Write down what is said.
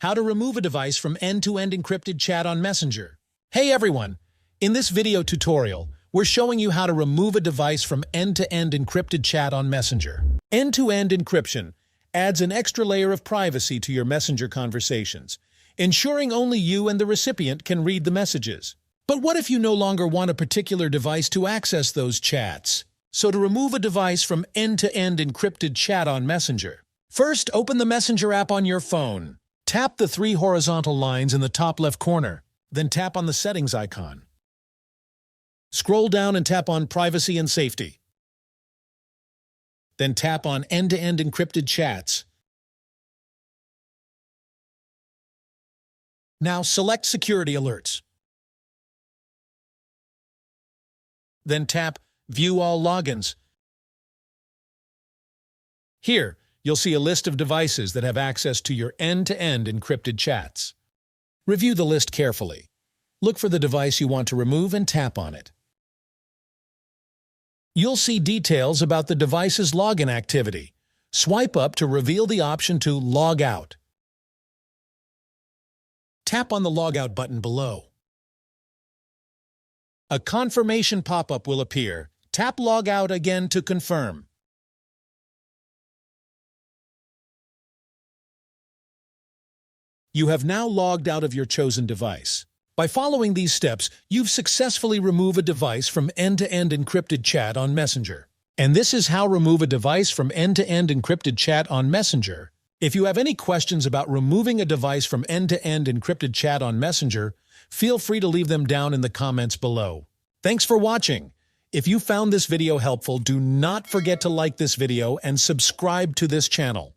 How to remove a device from end-to-end encrypted chat on Messenger. Hey everyone! In this video tutorial, we're showing you how to remove a device from end-to-end encrypted chat on Messenger. End-to-end encryption adds an extra layer of privacy to your Messenger conversations, ensuring only you and the recipient can read the messages. But what if you no longer want a particular device to access those chats? So to remove a device from end-to-end encrypted chat on Messenger, first open the Messenger app on your phone. Tap the three horizontal lines in the top left corner, then tap on the settings icon. Scroll down and tap on Privacy and Safety. Then tap on End-to-End Encrypted Chats. Now select Security Alerts. Then tap View All Logins. Here, you'll see a list of devices that have access to your end-to-end encrypted chats. Review the list carefully. Look for the device you want to remove and tap on it. You'll see details about the device's login activity. Swipe up to reveal the option to log out. Tap on the Logout button below. A confirmation pop-up will appear. Tap Log Out again to confirm. You have now logged out of your chosen device. By following these steps, you've successfully removed a device from end-to-end encrypted chat on Messenger. And this is how remove a device from end-to-end encrypted chat on Messenger. If you have any questions about removing a device from end-to-end encrypted chat on Messenger, feel free to leave them down in the comments below. Thanks for watching. If you found this video helpful, do not forget to like this video and subscribe to this channel.